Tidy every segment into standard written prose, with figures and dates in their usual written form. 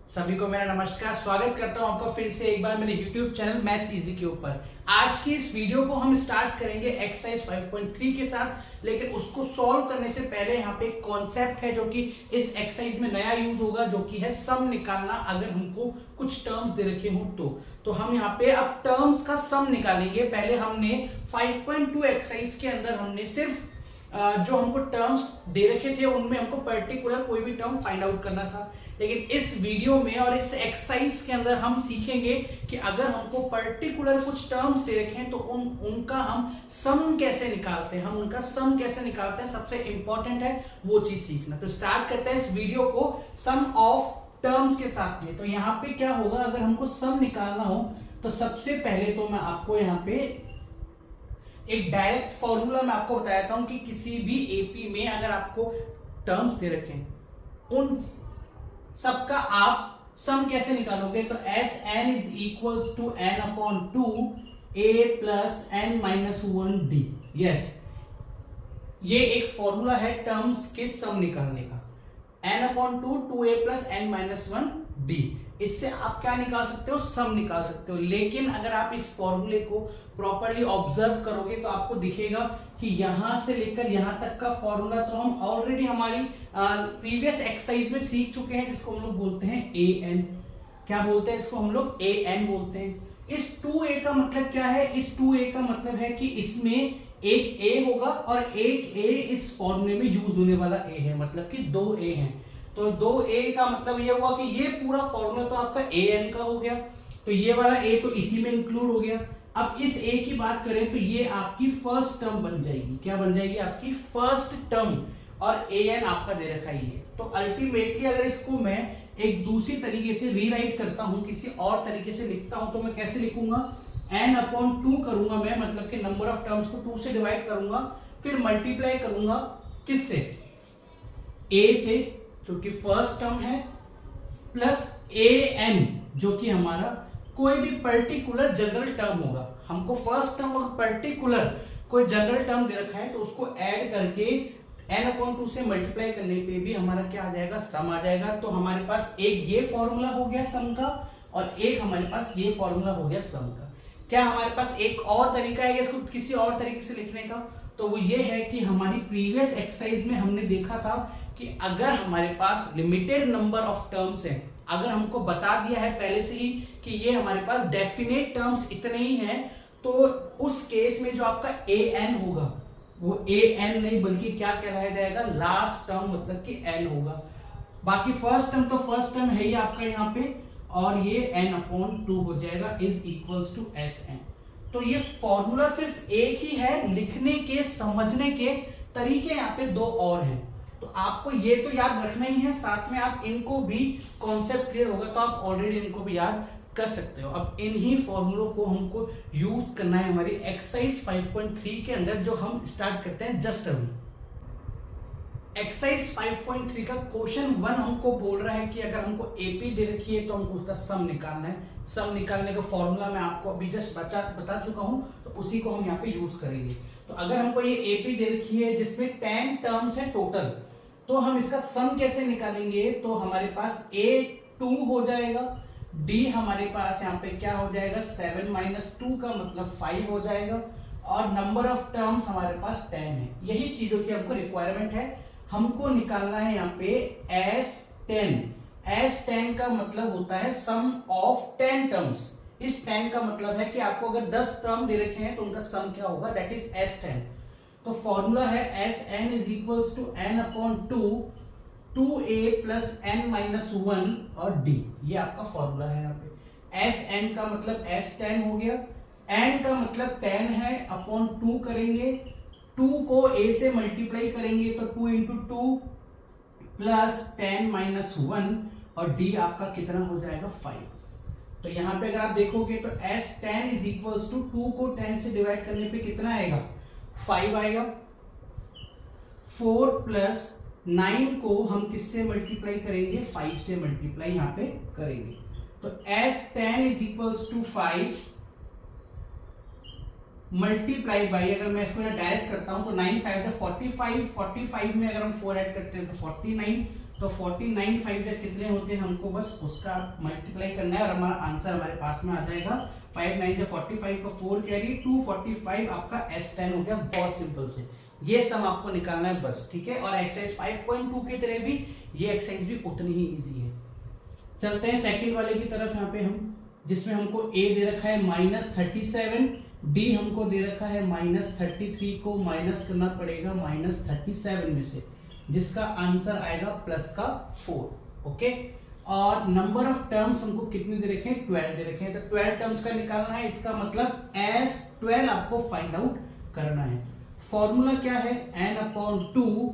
सभी को मेरा नमस्कार। स्वागत करता हूं आपका फिर से एक बार मेरे YouTube चैनल मैथ्स इजी के ऊपर। आज की इस वीडियो को हम स्टार्ट करेंगे एक्सरसाइज 5.3 के साथ, लेकिन उसको सॉल्व करने से पहले यहाँ पे एक कॉन्सेप्ट है जो कि इस एक्सरसाइज में नया यूज होगा, जो कि है सम निकालना। अगर हमको कुछ टर्म्स दे रखे हो तो हम यहाँ पे अब टर्म्स का सम निकालेंगे। पहले हमने 5.2 एक्सरसाइज के अंदर हमने सिर्फ जो हमको टर्म्स दे रखे थे उनमें हमको पर्टिकुलर कोई भी टर्म फाइंड आउट करना था, लेकिन इस वीडियो में और इस एक्सरसाइज के अंदर हम सीखेंगे कि अगर हमको पर्टिकुलर कुछ टर्म्स दे रखे हैं तो उनका हम सम कैसे निकालते हैं, हम उनका सम कैसे निकालते हैं, सबसे इंपॉर्टेंट है वो चीज सीखना। तो स्टार्ट करते हैं इस वीडियो को सम ऑफ टर्म्स के साथ में। तो यहाँ पे क्या होगा, अगर हमको सम निकालना हो तो सबसे पहले तो मैं आपको यहाँ पे एक डायरेक्ट फॉर्मूला मैं आपको बताता हूं कि किसी भी एपी में अगर आपको टर्म्स दे रखे हैं उन सबका आप सम कैसे निकालोगे। तो S n is equals to n upon 2 a plus n minus 1 d. Yes, ये एक फॉर्मूला है टर्म्स के सम निकालने का। N upon 2 a plus n minus 1 d. इससे आप क्या निकाल सकते हो, सम निकाल सकते हो। लेकिन अगर आप इस फॉर्मूले को प्रॉपर्ली ऑब्जर्व करोगे तो आपको दिखेगा कि यहां से लेकर यहां तक का फॉर्मूला तो हम ऑलरेडी हमारी प्रीवियस एक्सरसाइज में सीख चुके हैं, जिसको हम लोग बोलते हैं ए एन। क्या बोलते हैं इसको, हम लोग ए एन बोलते हैं। इस 2a का मतलब क्या है, इस 2a का मतलब है कि इसमें एक a होगा और एक a इस फॉर्मूले में यूज होने वाला a है, मतलब कि 2a है। तो 2a का मतलब ये हुआ कि ये पूरा फॉर्मूला तो आपका an का हो गया, तो ये वाला a तो इसी में इंक्लूड हो गया। अब इस a की बात करें तो ये आपकी फर्स्ट टर्म बन जाएगी। क्या बन जाएगी, आपकी फर्स्ट टर्म, और an आपका दे रखा ही है। तो अल्टीमेटली अगर इसको मैं एक दूसरी तरीके से रीराइट करता हूं, किसी और तरीके से लिखता हूं, तो मैं कैसे लिखूंगा, n अपॉन 2 करूंगा मैं, मतलब कि नंबर ऑफ टर्म्स को 2 से डिवाइड करूंगा, फिर मल्टीप्लाई करूंगा किससे, a से जो कि फर्स्ट टर्म है, प्लस an जो कि हमारा कोई भी पर्टिकुलर जनरल टर्म होगा। हमको फर्स्ट टर्म और पर्टिकुलर कोई जनरल टर्म दे रखा है तो उसको ऐड करके n अपॉन 2 से मल्टीप्लाई करने पे भी हमारा क्या आ जाएगा, सम आ जाएगा। तो हमारे पास एक ये फॉर्मूला हो गया सम का, और एक हमारे पास ये फॉर्मूला हो गया सम का। क्या हमारे पास एक और तरीका है इसको किसी और तरीके से लिखने का, तो वो ये है कि हमारी प्रीवियस एक्सरसाइज में हमने देखा था कि अगर हमारे पास लिमिटेड नंबर ऑफ टर्म्स हैं, अगर हमको बता दिया है पहले से ही कि ये हमारे पास डेफिनेट टर्म्स इतने ही हैं, तो उस केस में जो आपका an होगा वो an नहीं बल्कि क्या कहलाया जाएगा, लास्ट टर्म, मतलब कि n होगा। बाकी फर्स्ट टर्म तो फर्स्ट टर्म है ही आपका यहाँ पे, और ये n अपॉन 2 हो जाएगा is equals to S n. तो ये फॉर्मूला सिर्फ एक ही है, लिखने के समझने के तरीके यहाँ पे दो और हैं। तो आपको ये तो याद रखना ही है, साथ में आप इनको भी कॉन्सेप्ट क्लियर होगा तो आप ऑलरेडी इनको भी याद कर सकते हो। अब इन्हीं फॉर्मूलों को हमको यूज करना है हमारी एक्सरसाइज 5.3 के अंदर, जो हम स्टार्ट करते हैं जस्ट अभी। एक्सरसाइज 5.3 का क्वेश्चन 1 हमको बोल रहा है कि अगर हमको एपी दे रखी है तो हमको उसका सम निकालना है। सम निकालने का फॉर्मूला मैं आपको अभी जस्ट बता चुका हूं, तो उसी को हम यहाँ पे यूज करेंगे। तो अगर हमको ये एपी दे रखी है जिसमें 10 टर्म्स है टोटल, तो हम इसका सम कैसे निकालेंगे। तो हमारे पास a 2 हो जाएगा, d हमारे पास यहाँ पे क्या हो जाएगा, 7 माइनस 2 का मतलब 5 हो जाएगा, और नंबर ऑफ टर्म्स हमारे पास 10 है। यही चीजों की हमको रिक्वायरमेंट है। हमको निकालना है यहाँ पे S10। S10 का मतलब होता है सम ऑफ 10 टर्म्स। इस 10 का मतलब है कि आपको अगर 10 टर्म दे रखे हैं तो उनका सम क्या होगा, दैट इज S10। तो फॉर्मूला है Sn is equals to n upon 2a plus n minus 1 और d। ये आपका फॉर्मूला है यहाँ पे। Sn का मतलब S10 हो गया, n का मतलब 10 है, अपॉन 2 करेंगे, 2 को a से मल्टीप्लाई करेंगे तो 2 इंटू 2 प्लस 10 माइनस 1, और d आपका कितना हो जाएगा, 5। तो यहाँ पे अगर आप देखोगे तो S10 इज इक्वल्स टू 2 को 10 से डिवाइड करने पे कितना आएगा, 5 आएगा। 4 प्लस 9 को हम किससे मल्टीप्लाई करेंगे, 5 से मल्टीप्लाई यहाँ पे करेंगे। तो S10 is equals to 5 multiply by, अगर मैं इसको डायरेक्ट करता हूं तो 9 5 45, 45 में अगर हम 4 ऐड करते हैं तो 49, तो 49 5 जब कितने होते हैं, हमको बस उसका मल्टीप्लाई करना है और हमारा आंसर हमारे पास में आ जाएगा 5 9 45 का 4 कैरी 245 आपका S10 हो गया। बहुत सिंपल से ये सम आपको निकालना है बस, ठीक है। और एक्सरसाइज 5.2 की तरह भी ये एक्सरसाइज भी उतनी ही इजी है। चलते हैं सेकंड वाले की तरफ, यहाँ पे हम जिसमें हमको a दे रखा है -37, d हमको दे रखा है -33 को माइनस करना पड़ेगा -37 में से, जिसका आंसर आएगा +4। ओके, और नंबर ऑफ टर्म्स हमको कितने दे रखे हैं, 12 दे रखे हैं। तो 12 टर्म्स का निकालना है, इसका मतलब S12 आपको फाइंड आउट करना है। फॉर्मूला क्या है, n/2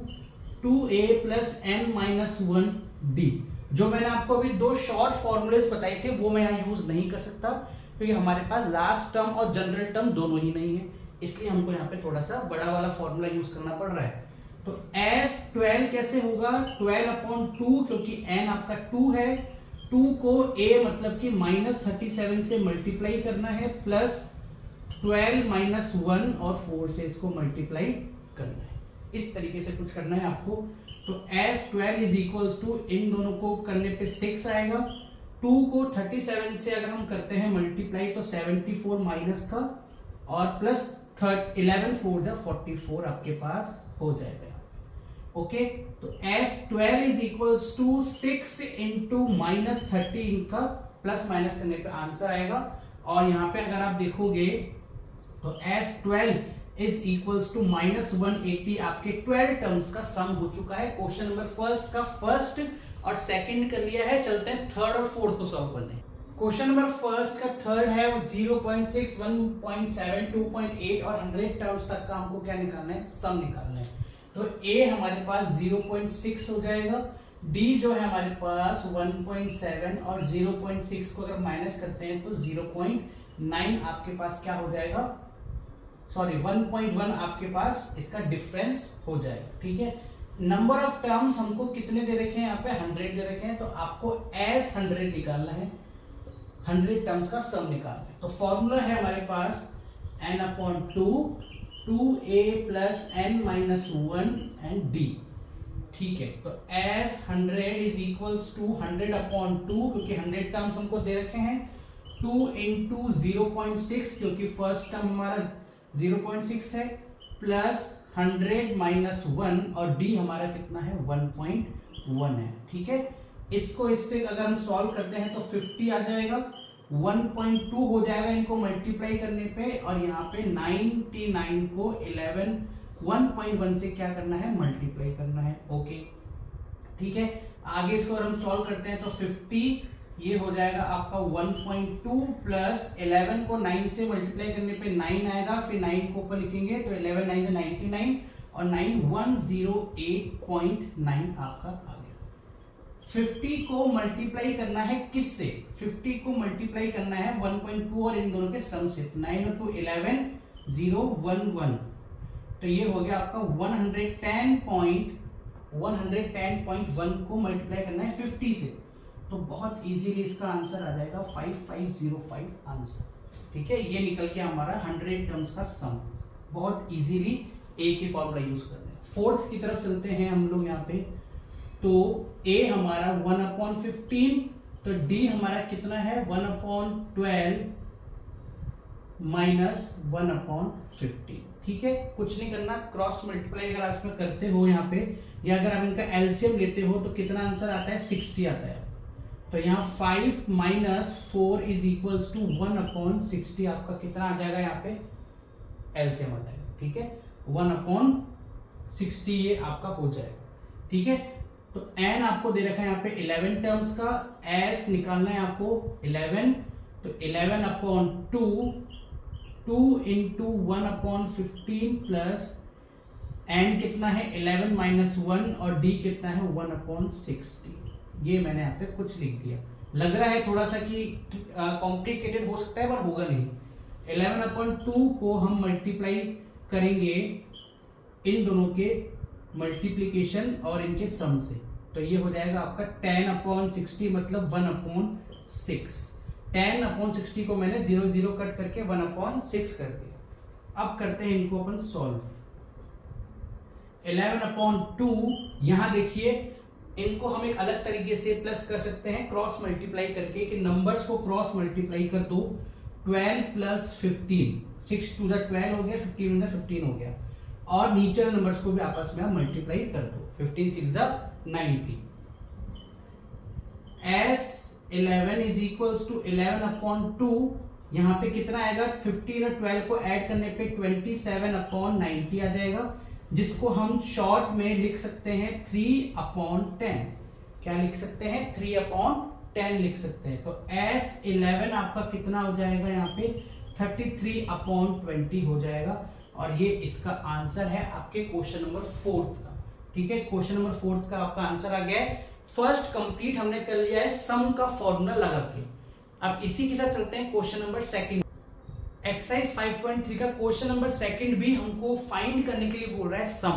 2a + n - 1d। जो मैंने आपको अभी दो शॉर्ट फॉर्मूलेस बताए थे वो मैं यहाँ यूज नहीं कर सकता, क्योंकि हमारे पास लास्ट टर्म और जनरल टर्म दोनों ही नहीं है, इसलिए हमको यहाँ पे थोड़ा सा बड़ा वाला फॉर्मूला यूज करना पड़ रहा है। तो S12 कैसे होगा, 12/2, क्योंकि n आपका 2 है, 2 को a मतलब कि -37 से मल्टीप्लाई करना है, +12 - 1 और 4 से इसको मल्टीप्लाई करना है। इस तरीके से कुछ करना है आपको। तो S12 = इन दोनों को करने पे 6 आएगा, 2 को 37 से अगर हम करते हैं मल्टीप्लाई तो 74 माइनस का और प्लस 11 4 44 आपके पास हो जाएगा। ओके, तो S12 = 6 इंटू -30 इनका प्लस माइनस करने पे आंसर आएगा। और यहाँ पे अगर आप देखोगे तो S12 = -180 आपके 12 टर्म्स का सम हो चुका है। क्वेश्चन नंबर फर्स्ट का फर्स्ट और सेकंड कर लिया है। चलते हैं थर्ड और फोर्थ को सॉल्व करने। क्वेश्चन नंबर फर्स्ट का थर्ड है वो 0.6 1.7 2.8 और 100 टर्म्स तक का हमको क्या निकालना है, सम निकालना है। तो A हमारे पास 0.6 हो जाएगा, D जो है हमारे पास 1.7 और 0.6 को अगर माइनस करते हैं तो 0.9 आपके पास क्या हो जाएगा, सॉरी 1.1 आपके पास इसका डिफरेंस हो जाएगा। ठीक है, नंबर ऑफ टर्म्स हमको कितने दे रखे हैं, यहाँ पे 100 दे रखे हैं, तो आपको S100 निकालना है, 100 टर्म्स का सम निकालना है। तो फॉर्मूला है हमारे पास n/2 2a + n - 1 and d। ठीक है, तो S100 = 100/2, क्योंकि 100 टर्म्स हमको दे रखे हैं, 2 × 0.6 क्योंकि फर्स्ट टर्म हमारा 0.6 है, प्लस 100 - 1 और d हमारा कितना है 1.1 है। ठीक है, इसको इससे अगर हम सॉल्व करते हैं तो 50 आ जाएगा, 1.2 हो जाएगा इनको मल्टीप्लाई करने पे, और यहाँ पे 99 को 1.1 से क्या करना है, मल्टीप्लाई करना है। ओके, ठीक है, आगे इसको अगर हम सॉल्व करते हैं तो 50 ये हो जाएगा आपका 1.2 प्लस 11 को 9 से मल्टीप्लाई करने पे 9 आएगा, फिर 9 को ऊपर लिखेंगे तो 11 9 99 और 9 108.9 आपका आ गया। 50 को मल्टीप्लाई करना है किससे, 50 को मल्टीप्लाई करना है 1.2 और इन दोनों के सम से, 9 और 2 11 011, तो ये हो गया आपका 110.1 को मल्टीप्लाई करना है 50 से, तो बहुत इजीली इसका आंसर आ जाएगा 5505 आंसर। ठीक है, ये निकल के हमारा 100 टर्म्स का सम, बहुत इजीली एक ही फॉर्मूला यूज कर रहे हैं। फोर्थ की तरफ चलते हैं हम लोग यहाँ पे, तो a हमारा 1/15, तो d हमारा कितना है 1/12 माइनस 1/15। ठीक है, कुछ नहीं करना, क्रॉस मल्टीप्लाई अगर आप इसमें करते हो यहाँ पे, या अगर आप इनका एलसीएम लेते हो तो कितना आंसर आता है 60 आता है। तो यहाँ 5 - 4 = 1/60 आपका कितना आ जाएगा, यहाँ पे एलसीएम आ जाएगा। ठीक है, 1/60 ये आपका हो जाएगा। ठीक है, तो n आपको दे रखा है यहाँ पे 11 टर्म्स का, s निकालना है आपको 11, तो 11/2 2 × 1/15 प्लस n कितना है 11 - 1 और d कितना है 1/60। ये मैंने यहाँ पे कुछ लिख दिया, लग रहा है थोड़ा सा कि कॉम्प्लिकेटेड हो सकता है पर होगा नहीं। 11/2 को हम मल्टीप्लाई करेंगे इन दोनों के मल्टीप्लिकेशन और इनके सम से, तो ये हो जाएगा आपका 10/60 मतलब 1/6। 10/60 को मैंने 0 0 कट करके 1/6 कर दिया। अब करते हैं इनको अपन सॉल्व। 11/2 यहां देखिए इनको हम एक अलग तरीके से प्लस कर सकते हैं क्रॉस मल्टीप्लाई करके, कि नंबर्स को क्रॉस मल्टीप्लाई कर दो। 12 प्लस 15, 6 टू द 12 हो गया, 15 टू द 15 हो गया, और नीचे नंबर्स को भी आपस में आप मल्टीप्लाई कर दो। 15 6 द 90। S 11 is equals to 11 upon 2, यहाँ पे कितना आएगा, 15 और 12 को ऐड करने पे 27 अपॉन 90 आ जाएगा, जिसको हम शॉर्ट में लिख सकते हैं 3 अपॉन 10। क्या लिख सकते हैं, 3 अपॉन 10 लिख सकते हैं। तो S11 आपका कितना हो जाएगा, यहाँ पे 33 अपॉन 20 हो जाएगा, और ये इसका आंसर है आपके क्वेश्चन नंबर 4 का। ठीक है, क्वेश्चन नंबर 4 का आपका आंसर आ गया है। फर्स्ट कंप्लीट हमने कर लिया है सम का फॉर्मूला लगा के। अब इसी के साथ चलते हैं क्वेश्चन नंबर 2। एक्सरसाइज 5.3 का क्वेश्चन नंबर 2 भी हमको फाइंड करने के लिए बोल रहा है सम।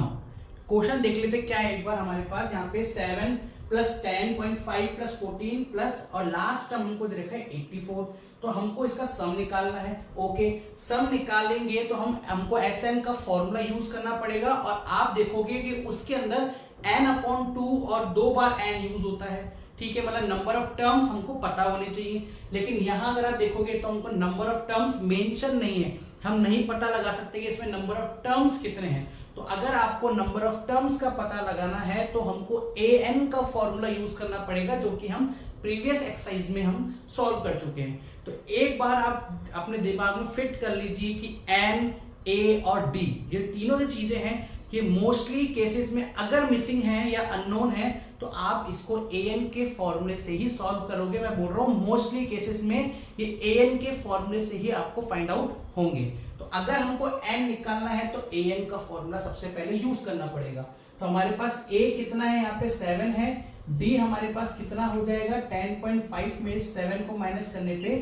क्वेश्चन देख लेते क्या है एक बार। हमारे पास यहाँ पे 7 प्लस 10.5 प्लस 14 प्लस और लास्ट टर्म हमको दे रखा है 84, तो हमको इसका सम निकालना है। ओके, सम निकालेंगे तो हमको SN का फॉर्मूला यूज करना पड़ेगा, और आप देखोगे कि उसके अंदर n अपॉन 2 और 2 बार n यूज होता है। ठीक है, मतलब नंबर ऑफ टर्म्स हमको पता होने चाहिए, लेकिन यहां अगर आप देखोगे तो हमको नंबर ऑफ टर्म्स मेंशन नहीं है, हम नहीं पता लगा सकते कि इसमें नंबर ऑफ टर्म्स कितने हैं। तो अगर आपको नंबर ऑफ टर्म्स का पता लगाना है तो हमको an का फॉर्मूला यूज करना पड़ेगा, जो कि हम प्रीवियस एक्सरसाइज में हम सॉल्व कर चुके हैं। तो एक बार आप अपने दिमाग में फिट कर लीजिए कि n, a और d ये तीनों जो चीजें हैं कि मोस्टली केसेस में अगर मिसिंग है या अननोन है तो आप इसको an के फॉर्मूले से ही सॉल्व करोगे। मैं बोल रहा हूं मोस्टली केसेस में ये an के फॉर्मूले से ही आपको फाइंड आउट होंगे। तो अगर हमको n निकालना है तो an का फॉर्मूला सबसे पहले यूज करना पड़ेगा। तो हमारे पास a कितना है, यहाँ पे 7 है, d हमारे पास कितना हो जाएगा 10.5 में 7 को माइनस करने पे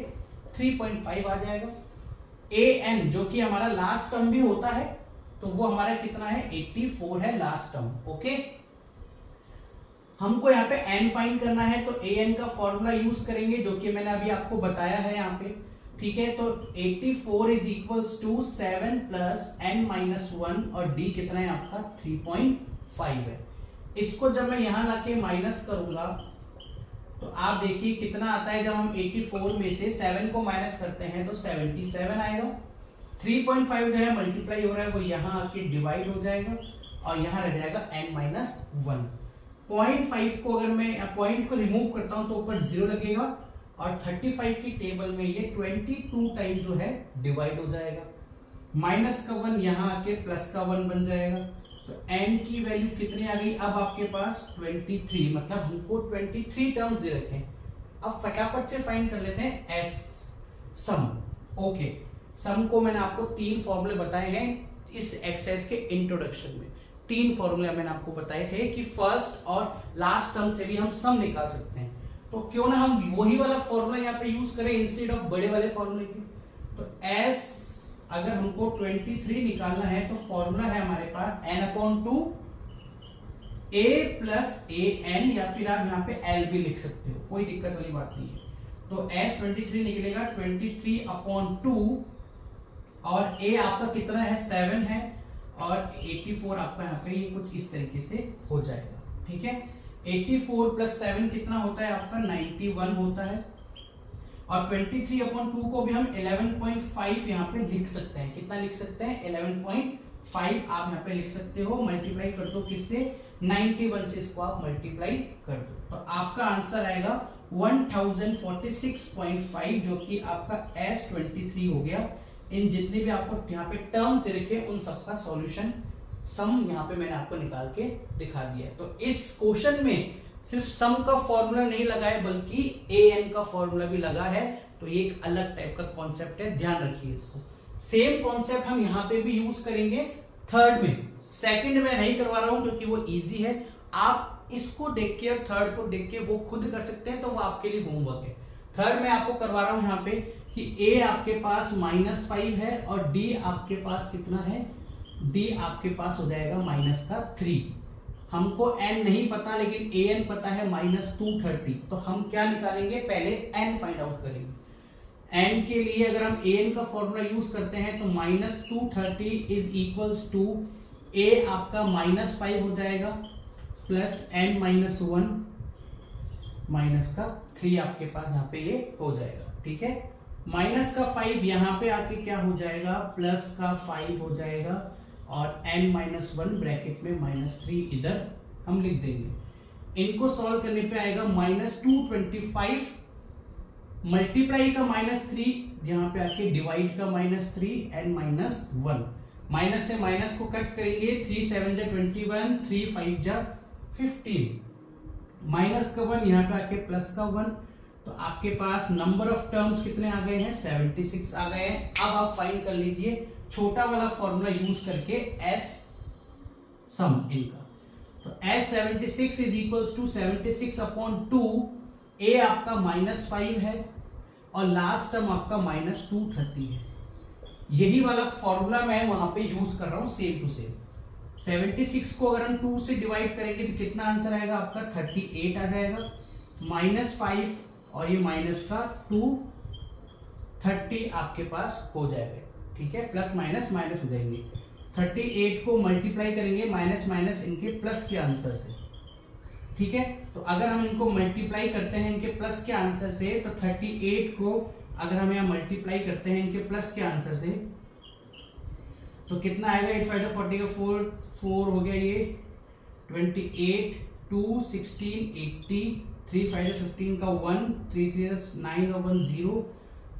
3.5 आ जाएगा। an जो कि हमारा लास्ट टर्म भी होता है, तो वो हमारा कितना है 84 है लास्ट टर्म। ओके, हमको यहाँ पे n फाइंड करना है, तो an का फॉर्मूला यूज करेंगे जो कि मैंने अभी आपको बताया है यहाँ पे। ठीक है, तो 84 is equals to 7 plus n minus 1, और d कितना है आपका 3.5 है। इसको जब मैं यहाँ लाके माइनस करूंगा तो आप देखिए कितना आता है। जब हम 84 में से 7 को माइनस करते हैं तो 77 आएगा। 3.5 जो है मल्टीप्लाई हो रहा है वो यहाँ आके डिवाइड हो जाएगा, और यहाँ रह जाएगा n माइनस 1। 0.5 को अगर मैं पॉइंट को रिमूव करता हूं तो ऊपर 0 लगेगा, और 35 की टेबल में ये 22 टाइम जो है डिवाइड हो जाएगा। माइनस का 1 यहाँ आके प्लस का 1 बन जाएगा। तो n की वैल्यू कितनी आ गई अब आपके पास 23, मतलब हमको 23 टर्म्स दे रखे हैं। अब फटाफट से फाइंड कर लेते हैं s सम। ओके, सम को मैंने आपको 3 फॉर्मूले बताए हैं इस एक्सरसाइज के इंट्रोडक्शन में। 3 फॉर्मूले मैंने आपको बताए थे कि फर्स्ट और लास्ट टर्म से भी हम सम निकाल सकते हैं, तो क्यों ना हम वही वाला फॉर्मूला यहाँ पे यूज करें इंस्टेड ऑफ बड़े वाले फॉर्मूले के। तो s अगर हमको 23 निकालना है तो फॉर्मूला है हमारे पास n upon 2 a plus a n, या फिर आप यहाँ पे l भी लिख सकते हो, कोई दिक्कत वाली बात नहीं है। तो s 23 निकलेगा 23 अपॉन 2, और a आपका कितना है 7 है, और 84 आपका यहाँ पे ये कुछ इस तरीके से हो जाएगा। ठीक है, 84 प्लस 7 कितना होता है आपका 91 होता है, और 23 अपॉन 2 को भी हम 11.5 यहाँ पे लिख सकते हैं। कितना लिख सकते हैं 11.5 आप यहाँ पे लिख सकते हो। मल्टीप्लाई कर दो किससे 91 से, इसको आप मल्टीप्लाई कर दो तो आपका आंसर आएगा 1046.5, जो कि आपका S23 हो गया। इन जितने भी आपको यहाँ पे टर्म्स दे रखे उन सबका सॉल्यूशन सम यहाँ पे मैंने आपको निकाल के दिखा दिया है। तो इस क्वेश्चन में सिर्फ सम का फॉर्मूला नहीं लगा है बल्कि an का फॉर्मूला भी लगा है, तो ये एक अलग टाइप का कॉन्सेप्ट है, ध्यान रखिए इसको। सेम कॉन्सेप्ट हम यहाँ पे भी यूज करेंगे थर्ड में। सेकंड में नहीं करवा रहा हूं क्योंकि वो इजी है, आप इसको देख के और थर्ड को देख के वो खुद कर सकते हैं, तो वो आपके लिए होमवर्क है। थर्ड में आपको करवा रहा हूं यहाँ पे कि a आपके पास -5 है और d आपके पास कितना है, d आपके पास हो जाएगा -3। हमको n नहीं पता लेकिन an पता है -230, तो हम क्या निकालेंगे, पहले n फाइंड आउट करेंगे। n के लिए अगर हम an का फॉर्मूला यूज करते हैं तो -230 इज इक्वल्स टू a आपका -5 हो जाएगा प्लस n माइनस 1 माइनस का 3 आपके पास यहाँ पे ये हो जाएगा, ठीक है। माइनस का 5 यहाँ पे आके क्या हो जाएगा, प्लस का 5 हो जाएगा और n माइनस 1 ब्रैकेट में माइनस 3 इधर हम लिख देंगे। इनको सॉल्व करने पे आएगा माइनस 225 मल्टीप्लाई का माइनस 3 यहाँ पे आके डिवाइड का माइनस 3 एंड माइनस 1। माइनस से माइनस को कट करेंगे, 3 7 जा 21, 3 5 जा 15, माइनस का 1 यहाँ पे आके प्लस का 1, तो आपके पास नंबर ऑफ टर्म्स कितने आ गए हैं, 76 आ गए हैं। अब आप फाइंड कर लीजिए छोटा वाला फॉर्मूला यूज करके एस सम इनका, तो S 76 is equals to 76 upon 2, a आपका माइनस 5 है और लास्ट टर्म आपका माइनस 230 है। यही वाला फॉर्मूला मैं वहां पे यूज कर रहा हूं सेम टू सेम। 76 को अगर हम 2 से डिवाइड करेंगे तो कितना आंसर आएगा आपका, 38 आ जाएगा, माइनस 5 और ये माइनस का 2 30 आपके पास हो जाएगा, ठीक है। प्लस माइनस माइनस हो जाएंगे, 38 को मल्टीप्लाई करेंगे माइनस माइनस इनके प्लस के आंसर से, ठीक है। तो अगर हम इनको मल्टीप्लाई करते हैं इनके प्लस के आंसर से, तो 38 को अगर हम यहाँ मल्टीप्लाई करते हैं इनके प्लस के आंसर से तो कितना आएगा, 8 5 40 का 4 हो गया, ये 28 2 16 80, 3 5 15 का 1, 3 3 9 और 1 0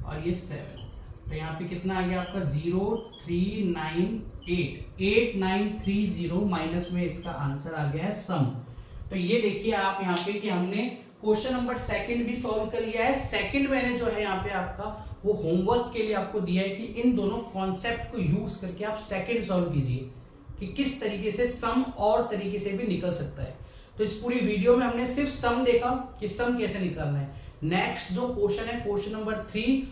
और ये 7, तो यहाँ पे कितना आ गया आपका 0 3 9 8 8 9 3 0, माइनस में इसका आंसर आ गया है सम। तो ये देखिए आप यहाँ पे कि हमने क्वेश्चन नंबर सेकंड भी सॉल्व कर लिया है। सेकंड मैंने जो है यहाँ पे आपका वो होमवर्क के लिए आपको दिया है कि इन दोनों कॉन्सेप्ट को यूज करके आप सेकंड सॉल्व कीजिए कि किस तरीके से सम और तरीके से भी निकल सकता है। तो इस पूरी वीडियो में हमने सिर्फ सम देखा कि सम कैसे निकालना है। नेक्स्ट जो क्वेश्चन है क्वेश्चन नंबर 3,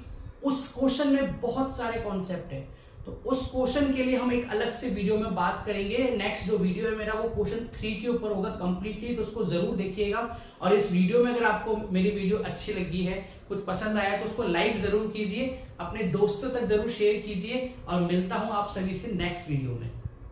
उस क्वेश्चन में बहुत सारे कॉन्सेप्ट है, तो उस क्वेश्चन के लिए हम एक अलग से वीडियो में बात करेंगे। नेक्स्ट जो वीडियो है मेरा वो क्वेश्चन 3 के ऊपर होगा कंप्लीटली, तो उसको जरूर देखिएगा। और इस वीडियो में अगर आपको मेरी वीडियो अच्छी लगी है, कुछ पसंद आया तो उसको लाइक जरूर कीजिए, अपने दोस्तों तक जरूर शेयर कीजिए और मिलता हूं आप सभी से नेक्स्ट वीडियो में।